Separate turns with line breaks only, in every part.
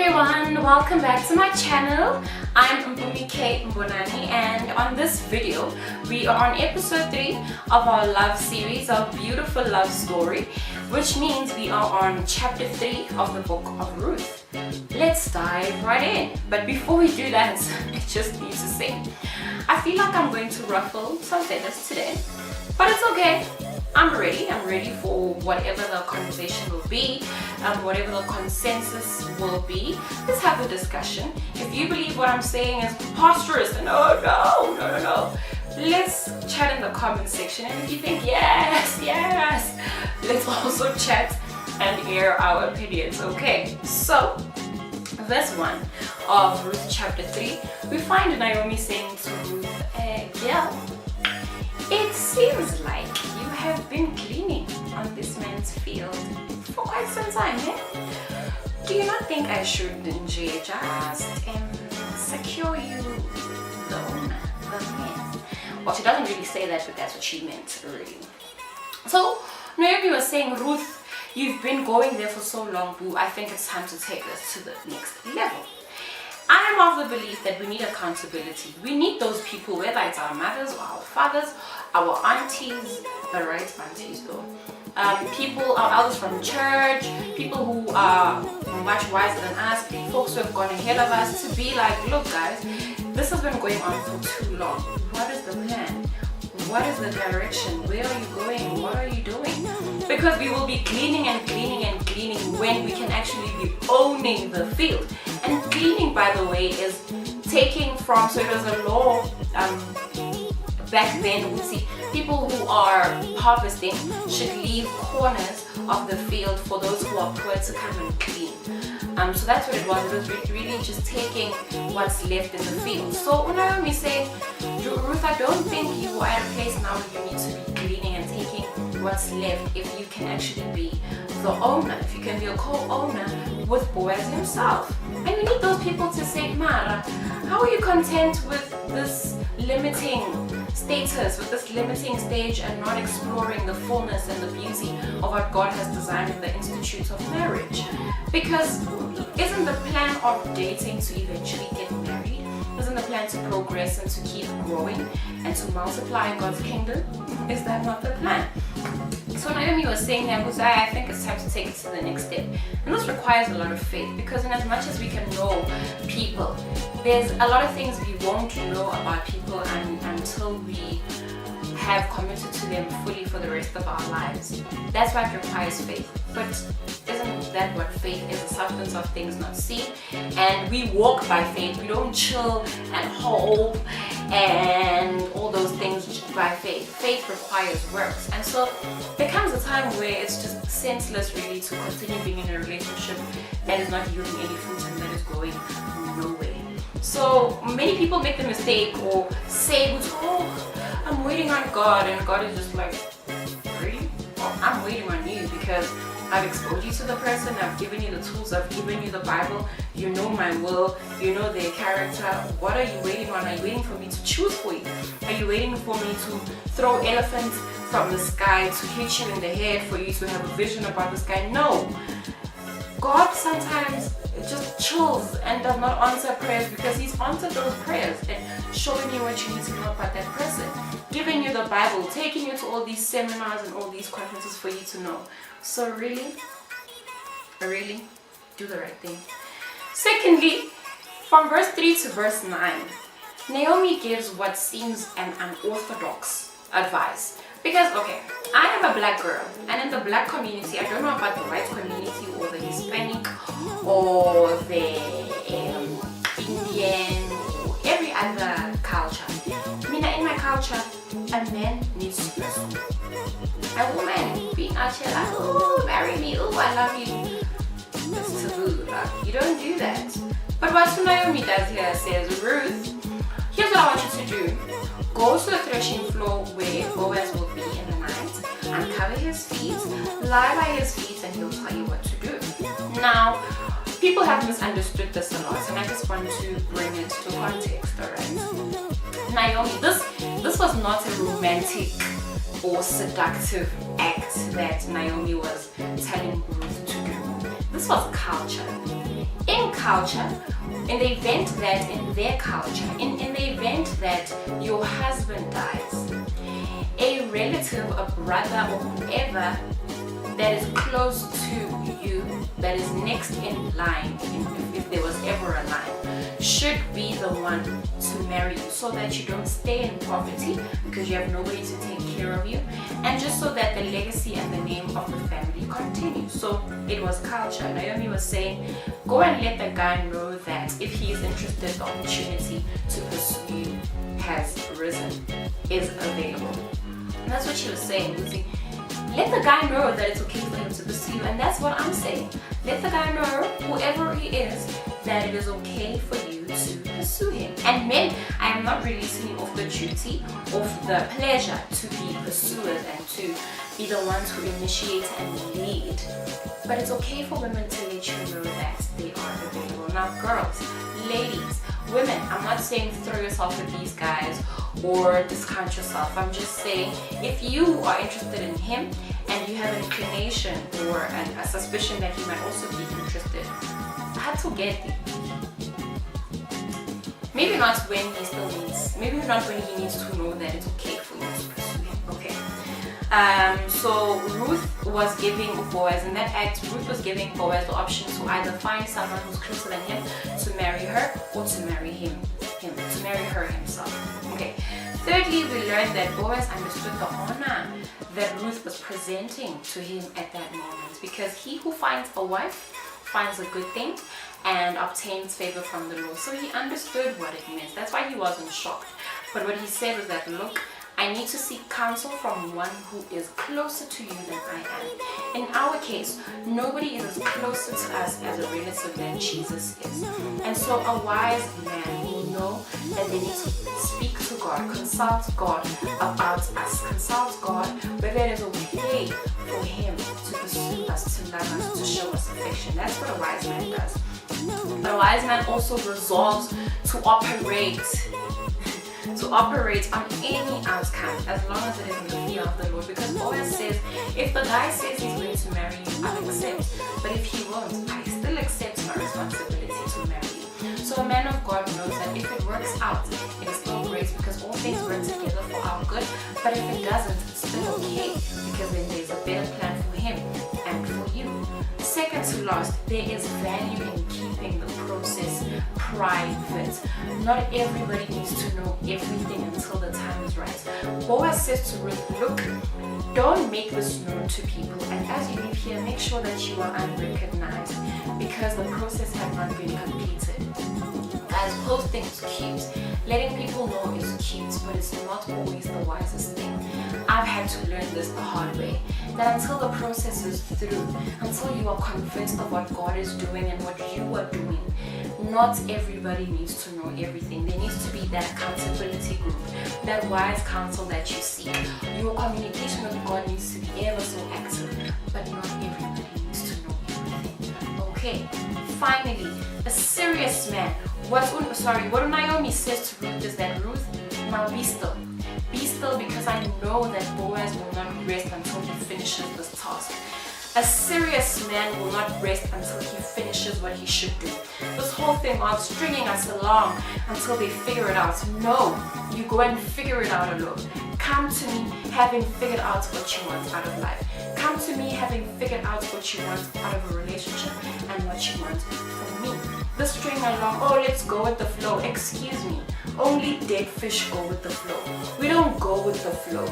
everyone, welcome back to my channel. I'm Mpumi Mbonani, and on this video we are on episode 3 of our love series, our beautiful love story, which means we are on chapter 3 of the book of Ruth. Let's dive right in. But before we do that, I just need to say, I feel like I'm going to ruffle some feathers today, but it's okay. I'm ready for whatever the conversation will be, whatever the consensus will be. Let's have a discussion. If you believe what I'm saying is preposterous, then no, let's chat in the comment section. And if you think yes, let's also chat and air our opinions, okay? So, verse 1 of Ruth chapter 3, we find Naomi saying to Ruth, girl, it seems like you have been cleaning on this man's field for quite some time, eh? Do you not think I should just secure you the owner, the man? Well, she doesn't really say that, but that's what she meant really. So Naomi was saying, Ruth, you've been going there for so long, boo. I think it's time to take this to the next level. I am of the belief that we need accountability. We need those people, whether it's our mothers or our fathers, our aunties, aunties though, people, our elders from church, people who are much wiser than us, folks who have gone ahead of us, to be like, look guys, this has been going on for too long. What is the plan? What is the direction? Where are you going? What are you doing? Because we will be cleaning and cleaning and cleaning when we can actually be owning the field. And cleaning, by the way, is taking from, so it was a law back then, we see people who are harvesting should leave corners of the field for those who are poor to come and clean. So that's what it was. It was really just taking what's left in the field. So Naomi saying, Ruth, I don't think you are at a place now where you need to be cleaning and taking what's left if you can actually be the owner, if you can be a co-owner with Boaz himself. And we need those people to say, Mara, how are you content with this limiting status, with this limiting stage, and not exploring the fullness and the beauty of what God has designed in the institute of marriage? Because isn't the plan of dating to eventually get married? Isn't the plan to progress and to keep growing and to multiply in God's kingdom? Is that not the plan? So Naomi was saying that, I think it's time to take it to the next step. And this requires a lot of faith, because in as much as we can know people, there's a lot of things we won't know about people until we have committed to them fully for the rest of our lives. That's why it requires faith. But isn't that what faith is? The substance of things not seen. And we walk by faith. We don't chill and hope and all those things by faith. Faith requires works. And so there comes a time where it's just senseless really to continue being in a relationship that is not yielding any fruit and that is going nowhere. So many people make the mistake or say, I'm waiting on God, and God is just like, really? Well, I'm waiting on you because I've exposed you to the person, I've given you the tools, I've given you the Bible, you know my will, you know their character. What are you waiting on? Are you waiting for me to choose for you? Are you waiting for me to throw elephants from the sky, to hit you in the head, for you to have a vision about the sky? No. God sometimes just chills and does not answer prayers because He's answered those prayers and showing you what you need to know about that person, giving you the Bible, taking you to all these seminars and all these conferences for you to know. So really do the right thing. Secondly, from verse 3 to verse 9, Naomi gives what seems an unorthodox advice. Because, okay, I am a black girl, and in the black community, I don't know about the white community or the Hispanic or the Indian or every other culture. In my culture, a man needs to pursue. A woman being out here like, oh, marry me, oh, I love you. It's taboo, like, you don't do that. But what Naomi does here says, Ruth, here's what I want you to do. Go to the threshing floor where Boaz will be in the night, uncover his feet, lie by his feet, and he'll tell you what to do. Now, people have misunderstood this a lot, and I just want to bring it to context, alright? Naomi, this was not a romantic or seductive act that Naomi was telling Ruth to do. This was culture. In culture, in the event that in their culture, in the event that your husband dies, a relative, a brother, or whoever that is close to you, that is next in line, if there was ever a line, should be the one to marry you, so that you don't stay in poverty because you have nobody to take care of you, and just so that the legacy and the name of the family continues. So it was culture. Naomi was saying, go and let the guy know that if he is interested, the opportunity to pursue you has risen, is available. And that's what she was saying, Lucy. Let the guy know that it's okay for him to pursue you, and that's what I'm saying. Let the guy know, whoever he is, that it is okay for you to pursue him. And men, I am not releasing you off the duty, of the pleasure to be pursuers and to be the ones who initiate and lead. But it's okay for women to let you know that they are available. Now girls, ladies, women, I'm not saying throw yourself at these guys or discount yourself. I'm just saying, if you are interested in him and you have an inclination or a suspicion that he might also be interested, hatugeti. Maybe not when he still needs, maybe not when he needs to know that it's okay for you to pursue him. Okay. So Ruth was giving Boaz, in that act, Ruth was giving Boaz the option to either find someone who's closer than him to marry her, or to marry to marry her himself. Okay. Thirdly, we learned that Boaz understood the honor that Ruth was presenting to him at that moment, because he who finds a wife finds a good thing and obtains favor from the Lord. So he understood what it meant. That's why he wasn't shocked. But what he said was that, look, I need to seek counsel from one who is closer to you than I am. In our case, nobody is as closer to us as a relative than Jesus is. And so a wise man will know that they need to speak to God, consult God about us, consult God whether it is okay for him to pursue us, to love us, to show us affection. That's what a wise man does. But a wise man also resolves to operate on any outcome, as long as it is in the fear of the Lord. Because Boaz says, if the guy says he's going to marry you, I'll accept. But if he won't, I still accept my responsibility to marry you. So a man of God knows that if it works out, it is still great, because all things work together for our good. But if it doesn't, it's still okay, because then there's a better plan for him and for you. Second to last, there is value in keeping the process private. Not everybody needs to know everything until the time is right. Boaz says to Ruth, look, don't make this known to people, and as you leave here, make sure that you are unrecognized, because the process has not been completed. Guys, posting is cute. Letting people know is cute, but it's not always the wisest thing. I've had to learn this the hard way, that until the process is through, until you are convinced of what God is doing and what you are doing, not everybody needs to know everything. There needs to be that accountability group, that wise counsel that you seek. Your communication with God needs to be ever so active, but not everybody needs to know everything. Okay, finally, a serious man. What Naomi says to Ruth is that, Ruth, now be still. Be still, because I know that Boaz will not rest until he finishes this task. A serious man will not rest until he finishes what he should do. This whole thing of stringing us along until they figure it out. No, you go and figure it out alone. Come to me having figured out what you want out of life. Come to me having figured out what you want out of a relationship and what you want from me. The string along, oh, let's go with the flow. Excuse me, only dead fish go with the flow. We don't go with the flow.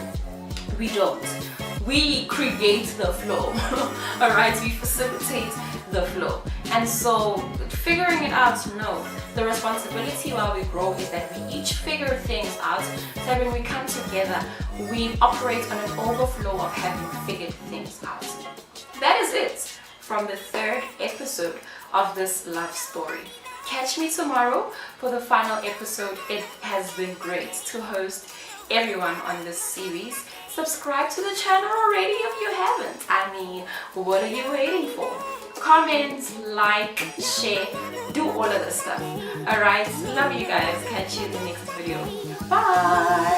We don't. We create the flow. Alright, we facilitate the flow. And so figuring it out, no. The responsibility while we grow is that we each figure things out, so that when we come together, we operate on an overflow of having figured things out. That is it from the third episode of this love story. Catch me tomorrow for the final episode. It has been great to host everyone on this series. Subscribe to the channel already if you haven't. I mean, what are you waiting for? Comment, like, share, do all of the stuff. Alright, love you guys. Catch you in the next video. Bye!